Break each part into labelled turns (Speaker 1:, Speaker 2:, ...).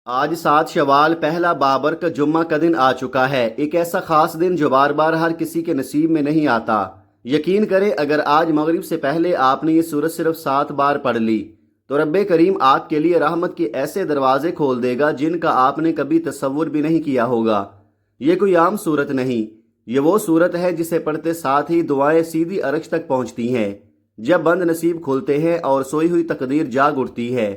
Speaker 1: آج 7 شوال پہلا بابرکت جمعہ کا دن آ چکا ہے، ایک ایسا خاص دن جو بار بار ہر کسی کے نصیب میں نہیں آتا۔ یقین کریں اگر آج مغرب سے پہلے آپ نے یہ سورت صرف 7 بار پڑھ لی تو رب کریم آپ کے لیے رحمت کے ایسے دروازے کھول دے گا جن کا آپ نے کبھی تصور بھی نہیں کیا ہوگا۔ یہ کوئی عام صورت نہیں، یہ وہ صورت ہے جسے پڑھتے ساتھ ہی دعائیں سیدھی عرش تک پہنچتی ہیں۔ جب بند نصیب کھلتے ہیں اور سوئی ہوئی تقدیر جاگ اٹھتی ہے،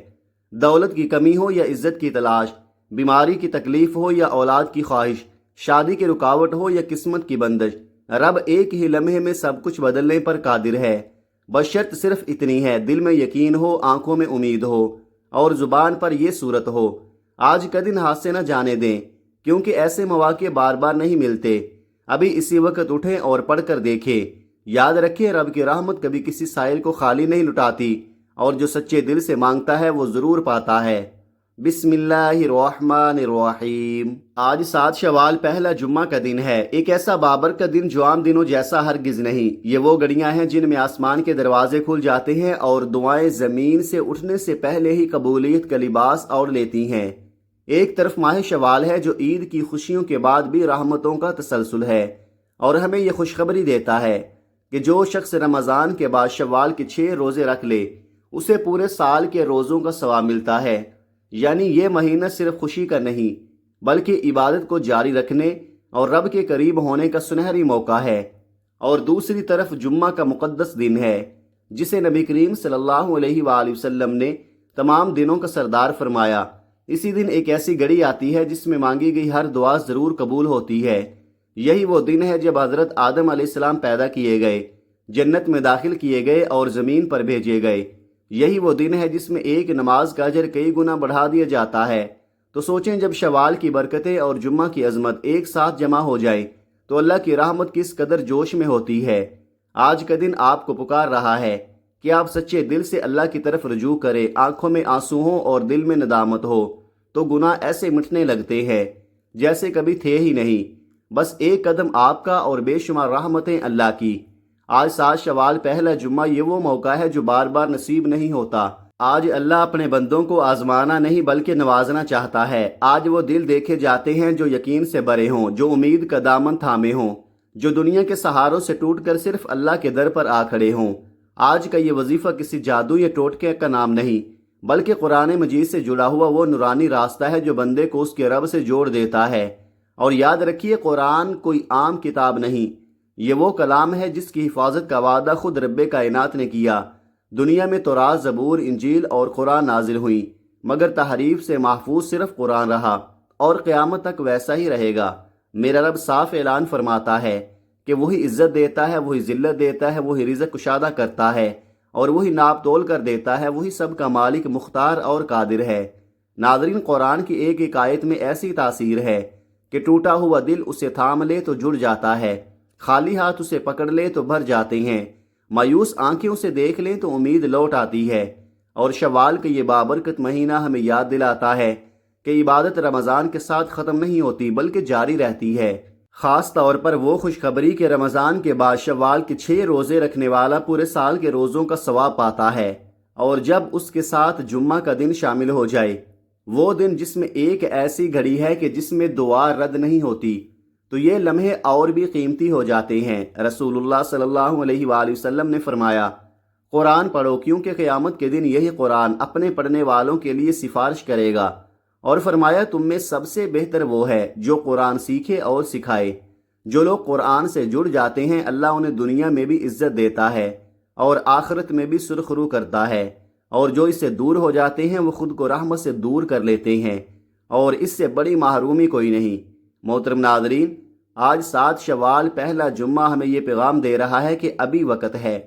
Speaker 1: دولت کی کمی ہو یا عزت کی تلاش، بیماری کی تکلیف ہو یا اولاد کی خواہش، شادی کی رکاوٹ ہو یا قسمت کی بندش، رب ایک ہی لمحے میں سب کچھ بدلنے پر قادر ہے۔ بس شرط صرف اتنی ہے، دل میں یقین ہو، آنکھوں میں امید ہو اور زبان پر یہ صورت ہو۔ آج کا دن ہاتھ سے نہ جانے دیں، کیونکہ ایسے مواقع بار بار نہیں ملتے۔ ابھی اسی وقت اٹھیں اور پڑھ کر دیکھیں۔ یاد رکھیں رب کی رحمت کبھی کسی سائل کو خالی نہیں لٹاتی، اور جو سچے دل سے مانگتا ہے وہ ضرور پاتا ہے۔ بسم اللہ الرحمن الرحیم۔ آج 7 شوال پہلا جمعہ کا دن ہے، ایک ایسا بابرکت دن جو عام دنوں جیسا ہرگز نہیں۔ یہ وہ گھڑیاں ہیں جن میں آسمان کے دروازے کھل جاتے ہیں اور دعائیں زمین سے اٹھنے سے پہلے ہی قبولیت کا لباس اوڑھ لیتی ہیں۔ ایک طرف ماہ شوال ہے جو عید کی خوشیوں کے بعد بھی رحمتوں کا تسلسل ہے، اور ہمیں یہ خوشخبری دیتا ہے کہ جو شخص رمضان کے بعد شوال کے 6 روزے رکھ لے اسے پورے سال کے روزوں کا ثواب ملتا ہے۔ یعنی یہ مہینہ صرف خوشی کا نہیں بلکہ عبادت کو جاری رکھنے اور رب کے قریب ہونے کا سنہری موقع ہے۔ اور دوسری طرف جمعہ کا مقدس دن ہے جسے نبی کریم صلی اللہ علیہ وآلہ وسلم نے تمام دنوں کا سردار فرمایا۔ اسی دن ایک ایسی گھڑی آتی ہے جس میں مانگی گئی ہر دعا ضرور قبول ہوتی ہے۔ یہی وہ دن ہے جب حضرت آدم علیہ السلام پیدا کیے گئے، جنت میں داخل کیے گئے اور زمین پر بھیجے گئے۔ یہی وہ دن ہے جس میں ایک نماز کا اجر کئی گنا بڑھا دیا جاتا ہے۔ تو سوچیں جب شوال کی برکتیں اور جمعہ کی عظمت ایک ساتھ جمع ہو جائے تو اللہ کی رحمت کس قدر جوش میں ہوتی ہے۔ آج کا دن آپ کو پکار رہا ہے کہ آپ سچے دل سے اللہ کی طرف رجوع کریں۔ آنکھوں میں آنسو ہوں اور دل میں ندامت ہو تو گناہ ایسے مٹنے لگتے ہیں جیسے کبھی تھے ہی نہیں۔ بس ایک قدم آپ کا اور بے شمار رحمتیں اللہ کی۔ آج 7 شوال پہلا جمعہ یہ وہ موقع ہے جو بار بار نصیب نہیں ہوتا۔ آج اللہ اپنے بندوں کو آزمانا نہیں بلکہ نوازنا چاہتا ہے۔ آج وہ دل دیکھے جاتے ہیں جو یقین سے بھرے ہوں، جو امید کا دامن تھامے ہوں، جو دنیا کے سہاروں سے ٹوٹ کر صرف اللہ کے در پر آ کھڑے ہوں۔ آج کا یہ وظیفہ کسی جادو یا ٹوٹکے کا نام نہیں بلکہ قرآن مجید سے جڑا ہوا وہ نورانی راستہ ہے جو بندے کو اس کے رب سے جوڑ دیتا ہے۔ اور یاد رکھیے قرآن کوئی عام کتاب نہیں، یہ وہ کلام ہے جس کی حفاظت کا وعدہ خود رب کائنات نے کیا۔ دنیا میں تورات، زبور، انجیل اور قرآن نازل ہوئی، مگر تحریف سے محفوظ صرف قرآن رہا اور قیامت تک ویسا ہی رہے گا۔ میرا رب صاف اعلان فرماتا ہے کہ وہی عزت دیتا ہے، وہی ذلت دیتا ہے، وہی رزق کشادہ کرتا ہے اور وہی ناپ تول کر دیتا ہے، وہی سب کا مالک، مختار اور قادر ہے۔ ناظرین، قرآن کی ایک ایک آیت میں ایسی تاثیر ہے کہ ٹوٹا ہوا دل اسے تھام لے تو جڑ جاتا ہے، خالی ہاتھ اسے پکڑ لے تو بھر جاتے ہیں، مایوس آنکھیں اسے دیکھ لیں تو امید لوٹ آتی ہے۔ اور شوال کا یہ بابرکت مہینہ ہمیں یاد دلاتا ہے کہ عبادت رمضان کے ساتھ ختم نہیں ہوتی بلکہ جاری رہتی ہے۔ خاص طور پر وہ خوشخبری کہ رمضان کے بعد شوال کے 6 روزے رکھنے والا پورے سال کے روزوں کا ثواب پاتا ہے، اور جب اس کے ساتھ جمعہ کا دن شامل ہو جائے، وہ دن جس میں ایک ایسی گھڑی ہے کہ جس میں دعا رد نہیں ہوتی، تو یہ لمحے اور بھی قیمتی ہو جاتے ہیں۔ رسول اللہ صلی اللہ علیہ وآلہ وسلم نے فرمایا، قرآن پڑھو کیونکہ قیامت کے دن یہی قرآن اپنے پڑھنے والوں کے لیے سفارش کرے گا، اور فرمایا تم میں سب سے بہتر وہ ہے جو قرآن سیکھے اور سکھائے۔ جو لوگ قرآن سے جڑ جاتے ہیں اللہ انہیں دنیا میں بھی عزت دیتا ہے اور آخرت میں بھی سرخرو کرتا ہے، اور جو اس سے دور ہو جاتے ہیں وہ خود کو رحمت سے دور کر لیتے ہیں، اور اس سے بڑی محرومی کوئی نہیں۔ محترم ناظرین، آج 7 شوال پہلا جمعہ ہمیں یہ پیغام دے رہا ہے کہ ابھی وقت ہے،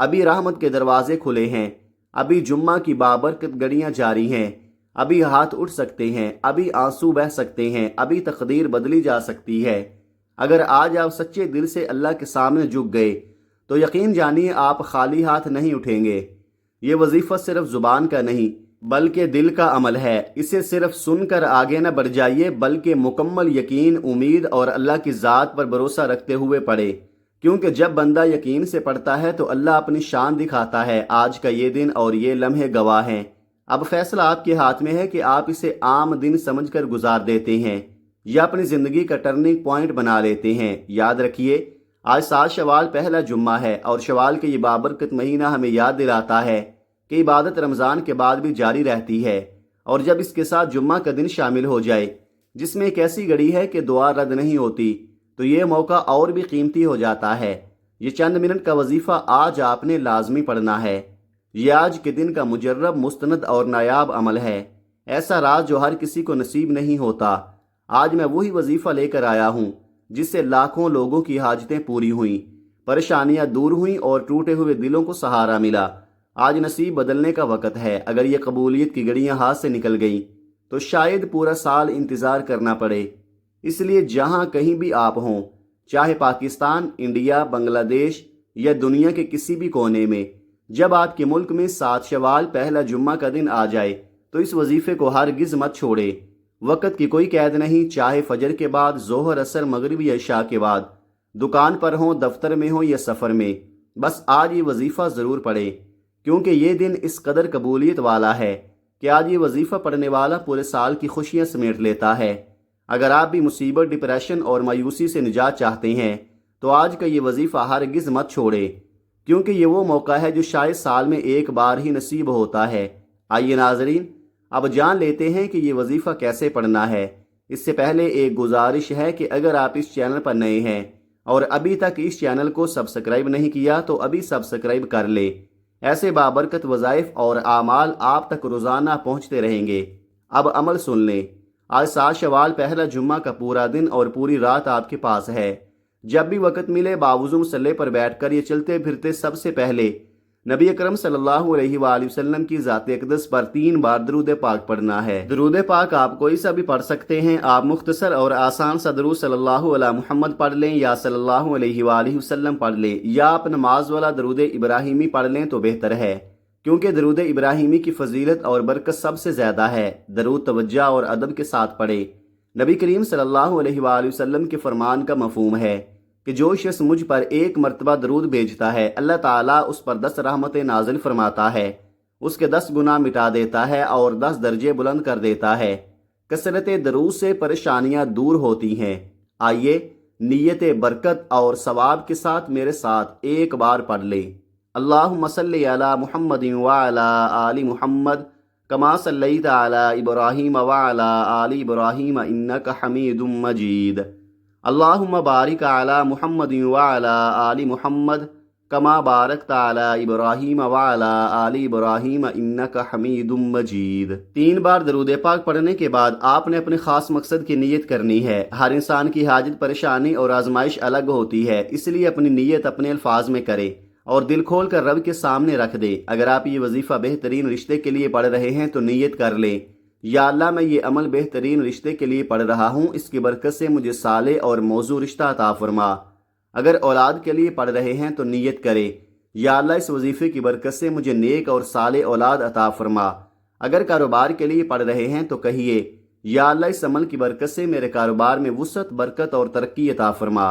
Speaker 1: ابھی رحمت کے دروازے کھلے ہیں، ابھی جمعہ کی بابرکت گھڑیاں جاری ہیں، ابھی ہاتھ اٹھ سکتے ہیں، ابھی آنسو بہہ سکتے ہیں، ابھی تقدیر بدلی جا سکتی ہے۔ اگر آج آپ سچے دل سے اللہ کے سامنے جھک گئے تو یقین جانیے آپ خالی ہاتھ نہیں اٹھیں گے۔ یہ وظیفہ صرف زبان کا نہیں بلکہ دل کا عمل ہے۔ اسے صرف سن کر آگے نہ بڑھ جائیے بلکہ مکمل یقین، امید اور اللہ کی ذات پر بھروسہ رکھتے ہوئے پڑھے، کیونکہ جب بندہ یقین سے پڑھتا ہے تو اللہ اپنی شان دکھاتا ہے۔ آج کا یہ دن اور یہ لمحے گواہ ہیں۔ اب فیصلہ آپ کے ہاتھ میں ہے کہ آپ اسے عام دن سمجھ کر گزار دیتے ہیں یا اپنی زندگی کا ٹرننگ پوائنٹ بنا لیتے ہیں۔ یاد رکھیے، آج 7 شوال پہلا جمعہ ہے، اور شوال کے یہ بابرکت مہینہ ہمیں یاد دلاتا ہے کہ عبادت رمضان کے بعد بھی جاری رہتی ہے، اور جب اس کے ساتھ جمعہ کا دن شامل ہو جائے جس میں ایک ایسی گھڑی ہے کہ دعا رد نہیں ہوتی، تو یہ موقع اور بھی قیمتی ہو جاتا ہے۔ یہ چند منٹ کا وظیفہ آج آپ نے لازمی پڑھنا ہے۔ یہ آج کے دن کا مجرب، مستند اور نایاب عمل ہے، ایسا راز جو ہر کسی کو نصیب نہیں ہوتا۔ آج میں وہی وظیفہ لے کر آیا ہوں جس سے لاکھوں لوگوں کی حاجتیں پوری ہوئیں، پریشانیاں دور ہوئیں اور ٹوٹے ہوئے دلوں کو سہارا ملا۔ آج نصیب بدلنے کا وقت ہے۔ اگر یہ قبولیت کی گھڑیاں ہاتھ سے نکل گئیں تو شاید پورا سال انتظار کرنا پڑے۔ اس لیے جہاں کہیں بھی آپ ہوں، چاہے پاکستان، انڈیا، بنگلہ دیش یا دنیا کے کسی بھی کونے میں، جب آپ کے ملک میں 7 شوال پہلا جمعہ کا دن آ جائے تو اس وظیفے کو ہرگز مت چھوڑے۔ وقت کی کوئی قید نہیں، چاہے فجر کے بعد، ظہر، عصر، مغرب یا عشاء کے بعد، دکان پر ہوں، دفتر میں ہوں یا سفر میں، بس آج یہ وظیفہ ضرور پڑھیں، کیونکہ یہ دن اس قدر قبولیت والا ہے کہ آج یہ وظیفہ پڑھنے والا پورے سال کی خوشیاں سمیٹ لیتا ہے۔ اگر آپ بھی مصیبت، ڈپریشن اور مایوسی سے نجات چاہتے ہیں تو آج کا یہ وظیفہ ہرگز مت چھوڑے، کیونکہ یہ وہ موقع ہے جو شاید سال میں ایک بار ہی نصیب ہوتا ہے۔ آئیے ناظرین، اب جان لیتے ہیں کہ یہ وظیفہ کیسے پڑھنا ہے۔ اس سے پہلے ایک گزارش ہے کہ اگر آپ اس چینل پر نئے ہیں اور ابھی تک اس چینل کو سبسکرائب نہیں کیا تو ابھی سبسکرائب کر لے۔ ایسے بابرکت وظائف اور اعمال آپ تک روزانہ پہنچتے رہیں گے۔ اب عمل سن لیں۔ آج 7 شوال پہلا جمعہ کا پورا دن اور پوری رات آپ کے پاس ہے۔ جب بھی وقت ملے باوضو مصلی پر بیٹھ کر یہ چلتے پھرتے سب سے پہلے نبی اکرم صلی اللہ علیہ وآلہ وسلم کی ذات اقدس پر 3 بار درود پاک پڑھنا ہے۔ درود پاک آپ کوئی سا بھی پڑھ سکتے ہیں۔ آپ مختصر اور آسان سا درود صلی اللہ علیہ محمد پڑھ لیں یا صلی اللہ علیہ وآلہ وسلم پڑھ لیں، یا آپ نماز والا درود ابراہیمی پڑھ لیں تو بہتر ہے، کیونکہ درود ابراہیمی کی فضیلت اور برکت سب سے زیادہ ہے۔ درود توجہ اور ادب کے ساتھ پڑھیں۔ نبی کریم صلی اللہ علیہ وآلہ وسلم کے فرمان کا مفہوم ہے کہ جو شخص مجھ پر 1 مرتبہ درود بھیجتا ہے، اللہ تعالیٰ اس پر 10 رحمتیں نازل فرماتا ہے، اس کے 10 گناہ مٹا دیتا ہے اور 10 درجے بلند کر دیتا ہے۔ کثرت درود سے پریشانیاں دور ہوتی ہیں۔ آئیے نیت برکت اور ثواب کے ساتھ میرے ساتھ ایک بار پڑھ لیں۔ اللہم صلی علی محمد وعلی آل محمد کما صلیت علی ابراہیم وعلی آل ابراہیم انک حمید مجید۔ اللہم بارک علی محمد وعلی آل محمد کما بارکت علی ابراہیم وعلی آل ابراہیم انک حمید مجید۔ 3 بار درود پاک پڑھنے کے بعد آپ نے اپنے خاص مقصد کی نیت کرنی ہے۔ ہر انسان کی حاجت، پریشانی اور آزمائش الگ ہوتی ہے، اس لیے اپنی نیت اپنے الفاظ میں کرے اور دل کھول کر رب کے سامنے رکھ دے۔ اگر آپ یہ وظیفہ بہترین رشتے کے لیے پڑھ رہے ہیں تو نیت کر لیں، یا اللہ میں یہ عمل بہترین رشتے کے لیے پڑھ رہا ہوں، اس کی برکت سے مجھے صالح اور موزوں رشتہ عطا فرما۔ اگر اولاد کے لیے پڑھ رہے ہیں تو نیت کرے، یا اللہ اس وظیفے کی برکت سے مجھے نیک اور صالح اولاد عطا فرما۔ اگر کاروبار کے لیے پڑھ رہے ہیں تو کہیے، یا اللہ اس عمل کی برکت سے میرے کاروبار میں وسعت، برکت اور ترقی عطا فرما۔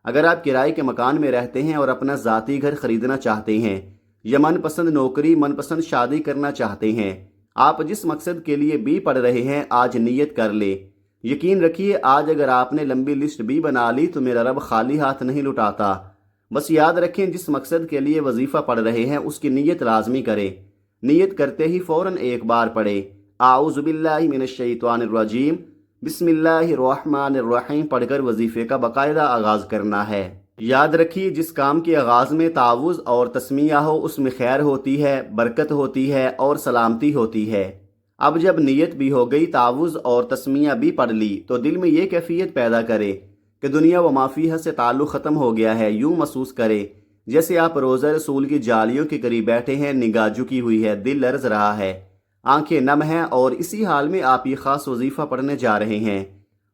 Speaker 1: اگر آپ کرائے کے مکان میں رہتے ہیں اور اپنا ذاتی گھر خریدنا چاہتے ہیں، یا من پسند نوکری، من پسند شادی کرنا چاہتے ہیں، آپ جس مقصد کے لیے بھی پڑھ رہے ہیں آج نیت کر لے۔ یقین رکھیے آج اگر آپ نے لمبی لسٹ بھی بنا لی تو میرا رب خالی ہاتھ نہیں لٹاتا۔ بس یاد رکھیں جس مقصد کے لیے وظیفہ پڑھ رہے ہیں اس کی نیت لازمی کرے۔ نیت کرتے ہی فوراً ایک بار پڑھے اعوذ باللہ من الشیطان الرجیم بسم اللہ الرحمن الرحیم پڑھ کر وظیفے کا باقاعدہ آغاز کرنا ہے۔ یاد رکھیے جس کام کے آغاز میں تعوذ اور تسمیہ ہو اس میں خیر ہوتی ہے، برکت ہوتی ہے اور سلامتی ہوتی ہے۔ اب جب نیت بھی ہو گئی، تعوذ اور تسمیہ بھی پڑھ لی، تو دل میں یہ کیفیت پیدا کرے کہ دنیا و ما فیہا سے تعلق ختم ہو گیا ہے۔ یوں محسوس کرے جیسے آپ روضہ رسول کی جالیوں کے قریب بیٹھے ہیں، نگاہ جھکی ہوئی ہے، دل لرز رہا ہے، آنکھیں نم ہیں، اور اسی حال میں آپ یہ خاص وظیفہ پڑھنے جا رہے ہیں۔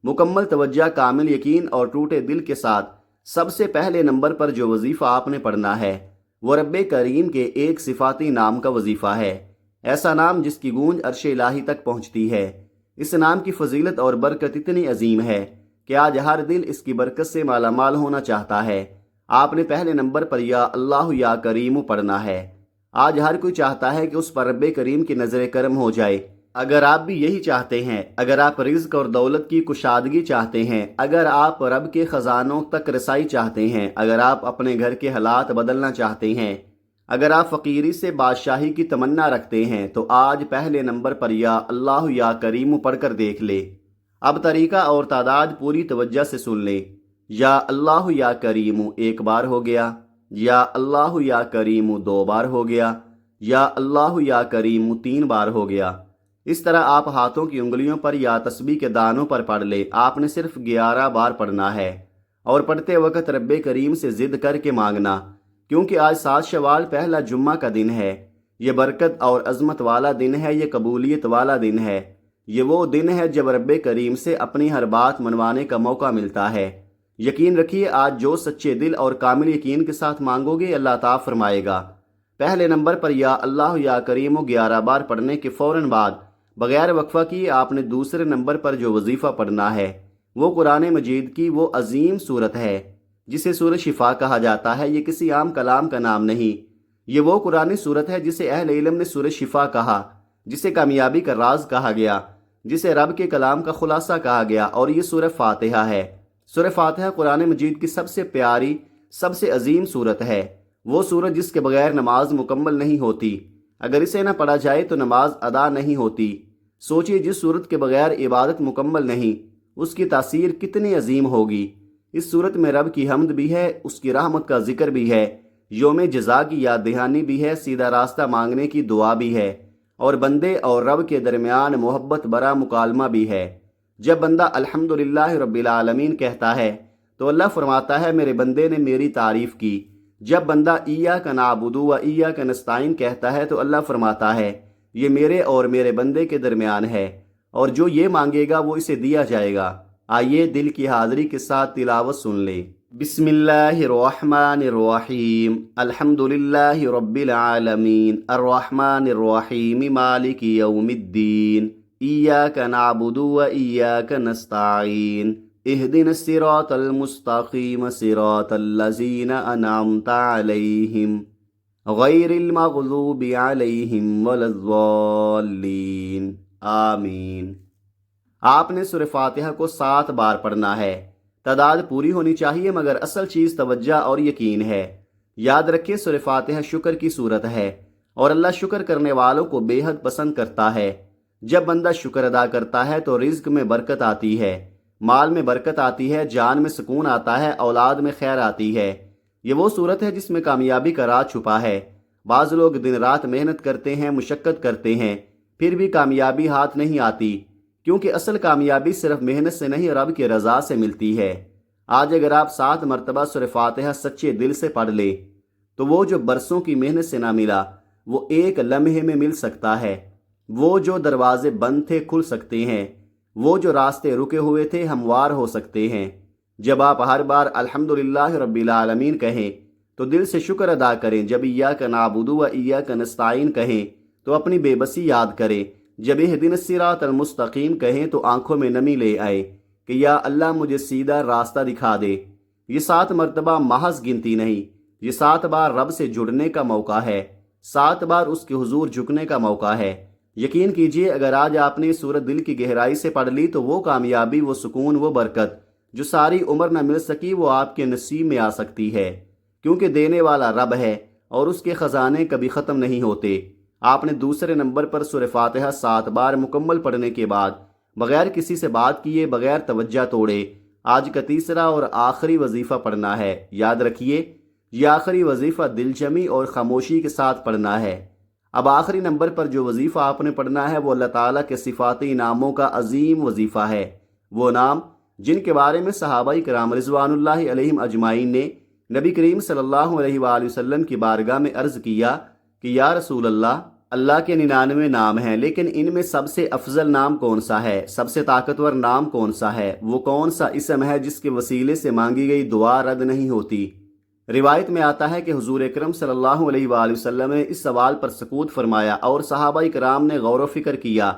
Speaker 1: مکمل توجہ، کامل یقین اور ٹوٹے دل کے ساتھ سب سے پہلے نمبر پر جو وظیفہ آپ نے پڑھنا ہے وہ رب کریم کے ایک صفاتی نام کا وظیفہ ہے، ایسا نام جس کی گونج عرش الہی تک پہنچتی ہے۔ اس نام کی فضیلت اور برکت اتنی عظیم ہے کہ آج ہر دل اس کی برکت سے مالا مال ہونا چاہتا ہے۔ آپ نے پہلے نمبر پر یا اللہ یا کریم پڑھنا ہے۔ آج ہر کوئی چاہتا ہے کہ اس پر رب کریم کی نظر کرم ہو جائے۔ اگر آپ بھی یہی چاہتے ہیں، اگر آپ رزق اور دولت کی کشادگی چاہتے ہیں، اگر آپ رب کے خزانوں تک رسائی چاہتے ہیں، اگر آپ اپنے گھر کے حالات بدلنا چاہتے ہیں، اگر آپ فقیری سے بادشاہی کی تمنا رکھتے ہیں، تو آج پہلے نمبر پر یا اللہ یا کریم پڑھ کر دیکھ لے۔ اب طریقہ اور تعداد پوری توجہ سے سن لیں۔ یا اللہ یا کریم ایک بار ہو گیا، یا اللہ یا کریم دو بار ہو گیا، یا اللہ یا کریم تین بار ہو گیا۔ اس طرح آپ ہاتھوں کی انگلیوں پر یا تسبیح کے دانوں پر پڑھ لے۔ آپ نے صرف 11 بار پڑھنا ہے، اور پڑھتے وقت رب کریم سے ضد کر کے مانگنا، کیونکہ آج 7 شوال پہلا جمعہ کا دن ہے۔ یہ برکت اور عظمت والا دن ہے، یہ قبولیت والا دن ہے، یہ وہ دن ہے جب رب کریم سے اپنی ہر بات منوانے کا موقع ملتا ہے۔ یقین رکھیے، آج جو سچے دل اور کامل یقین کے ساتھ مانگو گے، اللہ عطا فرمائے گا۔ پہلے نمبر پر یا اللہ یا کریم 11 بار پڑھنے کے فوراً بعد بغیر وقفہ کیے آپ نے دوسرے نمبر پر جو وظیفہ پڑھنا ہے، وہ قرآن مجید کی وہ عظیم صورت ہے جسے سورۃ شفا کہا جاتا ہے۔ یہ کسی عام کلام کا نام نہیں، یہ وہ قرآن صورت ہے جسے اہل علم نے سورۃ شفا کہا، جسے کامیابی کا راز کہا گیا، جسے رب کے کلام کا خلاصہ کہا گیا، اور یہ سورۃ فاتحہ ہے۔ سورۃ فاتحہ قرآن مجید کی سب سے پیاری، سب سے عظیم صورت ہے، وہ صورت جس کے بغیر نماز مکمل نہیں ہوتی۔ اگر اسے نہ پڑھا جائے تو نماز ادا نہیں ہوتی۔ سوچئے، جس صورت کے بغیر عبادت مکمل نہیں، اس کی تاثیر کتنی عظیم ہوگی۔ اس صورت میں رب کی حمد بھی ہے، اس کی رحمت کا ذکر بھی ہے، یوم جزا کی یاد دہانی بھی ہے، سیدھا راستہ مانگنے کی دعا بھی ہے، اور بندے اور رب کے درمیان محبت برا مکالمہ بھی ہے۔ جب بندہ الحمدللہ رب العالمین کہتا ہے تو اللہ فرماتا ہے میرے بندے نے میری تعریف کی۔ جب بندہ ایاک نعبد و ایاک نستعین کہتا ہے تو اللہ فرماتا ہے یہ میرے اور میرے بندے کے درمیان ہے، اور جو یہ مانگے گا وہ اسے دیا جائے گا۔ آئیے دل کی حاضری کے ساتھ تلاوت سن لیں۔ بسم اللہ الرحمن الرحیم، الحمدللہ رب العالمین، الرحمن الرحیم، مالک یوم الدین، ایاک نعبد و ایاک نستعین، اہدنا الصراط المستقیم، صراط الذین انعمت علیہم، غیر المغضوب علیہم ولا الضالین، آمین۔ آپ نے سورہ فاتحہ کو 7 بار پڑھنا ہے۔ تعداد پوری ہونی چاہیے، مگر اصل چیز توجہ اور یقین ہے۔ یاد رکھیں، سورہ فاتحہ شکر کی صورت ہے، اور اللہ شکر کرنے والوں کو بے حد پسند کرتا ہے۔ جب بندہ شکر ادا کرتا ہے تو رزق میں برکت آتی ہے، مال میں برکت آتی ہے، جان میں سکون آتا ہے، اولاد میں خیر آتی ہے۔ یہ وہ صورت ہے جس میں کامیابی کا راز چھپا ہے۔ بعض لوگ دن رات محنت کرتے ہیں، مشقت کرتے ہیں، پھر بھی کامیابی ہاتھ نہیں آتی، کیونکہ اصل کامیابی صرف محنت سے نہیں، رب کی رضا سے ملتی ہے۔ آج اگر آپ 7 مرتبہ سورہ فاتحہ سچے دل سے پڑھ لیں تو وہ جو برسوں کی محنت سے نہ ملا، وہ ایک لمحے میں مل سکتا ہے۔ وہ جو دروازے بند تھے کھل سکتے ہیں، وہ جو راستے رکے ہوئے تھے ہموار ہو سکتے ہیں۔ جب آپ ہر بار الحمدللہ رب العالمین کہیں تو دل سے شکر ادا کریں۔ جب ایاک نعبد و ایاک نستعین کہیں تو اپنی بے بسی یاد کریں۔ جب اہدنا الصراط المستقیم کہیں تو آنکھوں میں نمی لے آئے کہ یا اللہ مجھے سیدھا راستہ دکھا دے۔ یہ 7 مرتبہ محض گنتی نہیں، یہ 7 بار رب سے جڑنے کا موقع ہے، 7 بار اس کے حضور جھکنے کا موقع ہے۔ یقین کیجئے، اگر آج آپ نے سورت دل کی گہرائی سے پڑھ لی تو وہ کامیابی، وہ سکون، وہ برکت جو ساری عمر نہ مل سکی، وہ آپ کے نصیب میں آ سکتی ہے، کیونکہ دینے والا رب ہے اور اس کے خزانے کبھی ختم نہیں ہوتے۔ آپ نے دوسرے نمبر پر سورہ فاتحہ 7 بار مکمل پڑھنے کے بعد بغیر کسی سے بات کیے، بغیر توجہ توڑے، آج کا تیسرا اور آخری وظیفہ پڑھنا ہے۔ یاد رکھیے، یہ آخری وظیفہ دل جمی اور خاموشی کے ساتھ پڑھنا ہے۔ اب آخری نمبر پر جو وظیفہ آپ نے پڑھنا ہے وہ اللہ تعالیٰ کے صفاتی ناموں کا عظیم وظیفہ ہے، وہ نام جن کے بارے میں صحابہ کرام رضوان اللہ علیہم اجمعین نے نبی کریم صلی اللہ علیہ وآلہ وسلم کی بارگاہ میں عرض کیا کہ یا رسول اللہ، اللہ کے 99 نام ہیں، لیکن ان میں سب سے افضل نام کون سا ہے؟ سب سے طاقتور نام کون سا ہے؟ وہ کون سا اسم ہے جس کے وسیلے سے مانگی گئی دعا رد نہیں ہوتی؟ روایت میں آتا ہے کہ حضور اکرم صلی اللہ علیہ وآلہ وسلم نے اس سوال پر سکوت فرمایا اور صحابہ کرام نے غور و فکر کیا،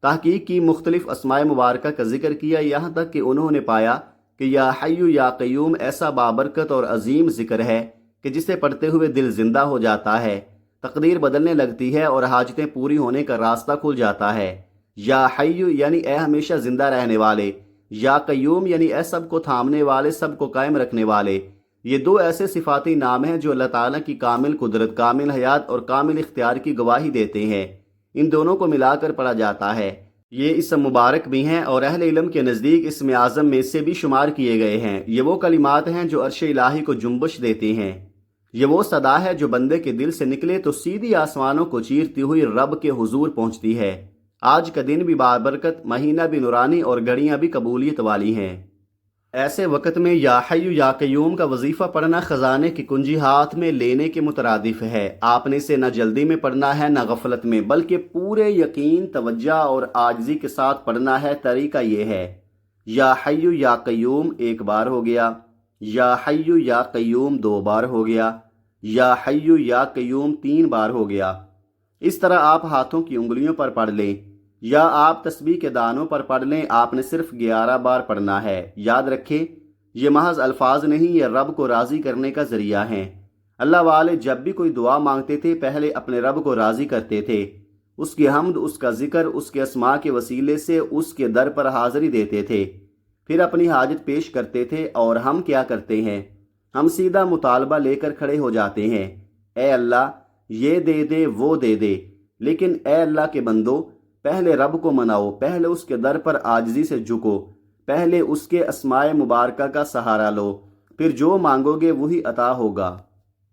Speaker 1: تحقیق کی، مختلف اسماء مبارکہ کا ذکر کیا، یہاں تک کہ انہوں نے پایا کہ یا حی یا قیوم ایسا بابرکت اور عظیم ذکر ہے کہ جسے پڑھتے ہوئے دل زندہ ہو جاتا ہے۔ تقدیر بدلنے لگتی ہے اور حاجتیں پوری ہونے کا راستہ کھل جاتا ہے۔ یا حیو یعنی اے ہمیشہ زندہ رہنے والے، یا قیوم یعنی اے سب کو تھامنے والے، سب کو قائم رکھنے والے۔ یہ دو ایسے صفاتی نام ہیں جو اللہ تعالیٰ کی کامل قدرت، کامل حیات اور کامل اختیار کی گواہی دیتے ہیں۔ ان دونوں کو ملا کر پڑھا جاتا ہے۔ یہ اسم مبارک بھی ہیں اور اہل علم کے نزدیک اسم اعظم میں سے بھی شمار کیے گئے ہیں۔ یہ وہ کلمات ہیں جو عرش الہی کو جنبش دیتے ہیں۔ یہ وہ صدا ہے جو بندے کے دل سے نکلے تو سیدھی آسمانوں کو چیرتی ہوئی رب کے حضور پہنچتی ہے۔ آج کا دن بھی بابرکت، مہینہ بھی نورانی اور گھڑیاں بھی قبولیت والی ہیں۔ ایسے وقت میں یا حیو یا قیوم کا وظیفہ پڑھنا خزانے کی کنجی ہاتھ میں لینے کے مترادف ہے۔ آپ نے اسے نہ جلدی میں پڑھنا ہے نہ غفلت میں، بلکہ پورے یقین، توجہ اور عاجزی کے ساتھ پڑھنا ہے۔ طریقہ یہ ہے، یا حیو یا قیوم ایک بار ہو گیا، یا حیو یا قیوم دو بار ہو گیا، یا حیو یا قیوم تین بار ہو گیا۔ اس طرح آپ ہاتھوں کی انگلیوں پر پڑھ لیں یا آپ تسبیح کے دانوں پر پڑھ لیں۔ آپ نے صرف 11 بار پڑھنا ہے۔ یاد رکھیں، یہ محض الفاظ نہیں، یہ رب کو راضی کرنے کا ذریعہ ہیں۔ اللہ والے جب بھی کوئی دعا مانگتے تھے پہلے اپنے رب کو راضی کرتے تھے، اس کی حمد، اس کا ذکر، اس کے اسماء کے وسیلے سے اس کے در پر حاضری دیتے تھے، پھر اپنی حاجت پیش کرتے تھے۔ اور ہم کیا کرتے ہیں؟ ہم سیدھا مطالبہ لے کر کھڑے ہو جاتے ہیں، اے اللہ یہ دے دے، وہ دے دے۔ لیکن اے اللہ کے بندو، پہلے رب کو مناؤ، پہلے اس کے در پر عاجزی سے جھکو، پہلے اس کے اسماء مبارکہ کا سہارا لو، پھر جو مانگو گے وہی عطا ہوگا۔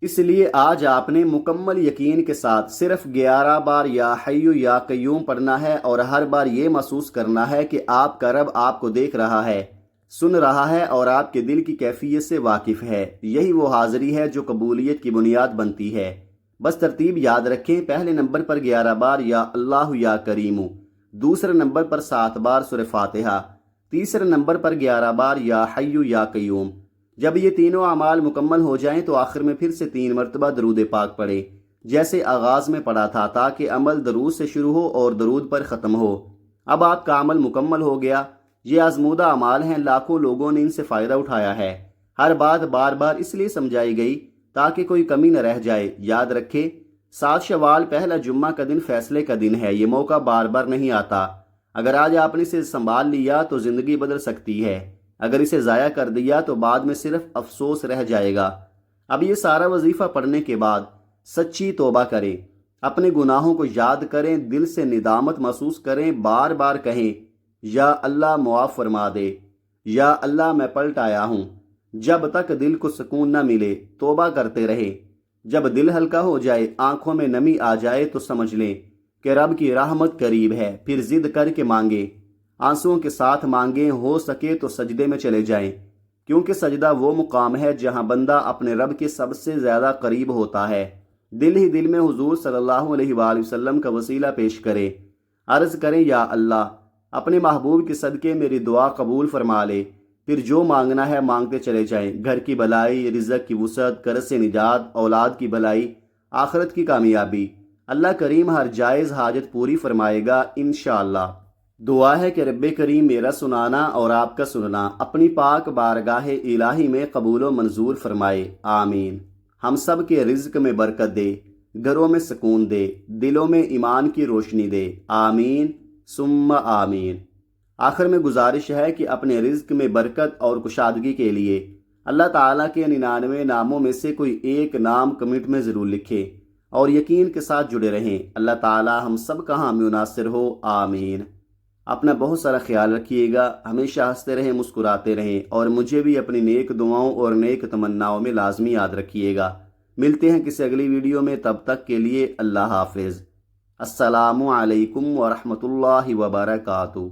Speaker 1: اس لیے آج آپ نے مکمل یقین کے ساتھ صرف 11 بار یا حیو یا قیوم پڑھنا ہے، اور ہر بار یہ محسوس کرنا ہے کہ آپ کا رب آپ کو دیکھ رہا ہے، سن رہا ہے اور آپ کے دل کی کیفیت سے واقف ہے۔ یہی وہ حاضری ہے جو قبولیت کی بنیاد بنتی ہے۔ بس ترتیب یاد رکھیں، پہلے نمبر پر 11 بار یا اللہ یا کریم، دوسرے نمبر پر 7 بار سورہ فاتحہ، تیسرے نمبر پر 11 بار یا حیو یا قیوم۔ جب یہ تینوں اعمال مکمل ہو جائیں تو آخر میں پھر سے 3 مرتبہ درود پاک پڑھیں، جیسے آغاز میں پڑھا تھا، تاکہ عمل درود سے شروع ہو اور درود پر ختم ہو۔ اب آپ کا عمل مکمل ہو گیا۔ یہ آزمودہ اعمال ہیں، لاکھوں لوگوں نے ان سے فائدہ اٹھایا ہے۔ ہر بات بار بار اس لیے سمجھائی گئی تاکہ کوئی کمی نہ رہ جائے۔ یاد رکھیں، 7 شوال پہلا جمعہ کا دن فیصلے کا دن ہے۔ یہ موقع بار بار نہیں آتا۔ اگر آج آپ نے اسے سنبھال لیا تو زندگی بدل سکتی ہے، اگر اسے ضائع کر دیا تو بعد میں صرف افسوس رہ جائے گا۔ اب یہ سارا وظیفہ پڑھنے کے بعد سچی توبہ کریں، اپنے گناہوں کو یاد کریں، دل سے ندامت محسوس کریں، بار بار کہیں، یا اللہ معاف فرما دے، یا اللہ میں پلٹ آیا ہوں۔ جب تک دل کو سکون نہ ملے توبہ کرتے رہیں۔ جب دل ہلکا ہو جائے، آنکھوں میں نمی آ جائے تو سمجھ لیں کہ رب کی رحمت قریب ہے۔ پھر ضد کر کے مانگیں، آنسوؤں کے ساتھ مانگیں، ہو سکے تو سجدے میں چلے جائیں، کیونکہ سجدہ وہ مقام ہے جہاں بندہ اپنے رب کے سب سے زیادہ قریب ہوتا ہے۔ دل ہی دل میں حضور صلی اللہ علیہ وآلہ وسلم کا وسیلہ پیش کریں، عرض کریں، یا اللہ اپنے محبوب کے صدقے میری دعا قبول فرما لے۔ پھر جو مانگنا ہے مانگتے چلے جائیں، گھر کی بھلائی، رزق کی وسعت، قرض سے نجات، اولاد کی بھلائی، آخرت کی کامیابی۔ اللہ کریم ہر جائز حاجت پوری فرمائے گا انشاءاللہ۔ دعا ہے کہ رب کریم میرا سنانا اور آپ کا سننا اپنی پاک بارگاہ الہی میں قبول و منظور فرمائے، آمین۔ ہم سب کے رزق میں برکت دے، گھروں میں سکون دے، دلوں میں ایمان کی روشنی دے، آمین ثم آمین۔ آخر میں گزارش ہے کہ اپنے رزق میں برکت اور کشادگی کے لیے اللہ تعالیٰ کے 99 ناموں میں سے کوئی ایک نام کمنٹ میں ضرور لکھیں اور یقین کے ساتھ جڑے رہیں۔ اللہ تعالیٰ ہم سب کا حامی و ناصر ہو، آمین۔ اپنا بہت سارا خیال رکھیے گا، ہمیشہ ہنستے رہیں، مسکراتے رہیں، اور مجھے بھی اپنی نیک دعاؤں اور نیک تمناؤں میں لازمی یاد رکھیے گا۔ ملتے ہیں کسی اگلی ویڈیو میں، تب تک کے لیے اللہ حافظ۔ السلام علیکم ورحمۃ اللہ وبرکاتہ۔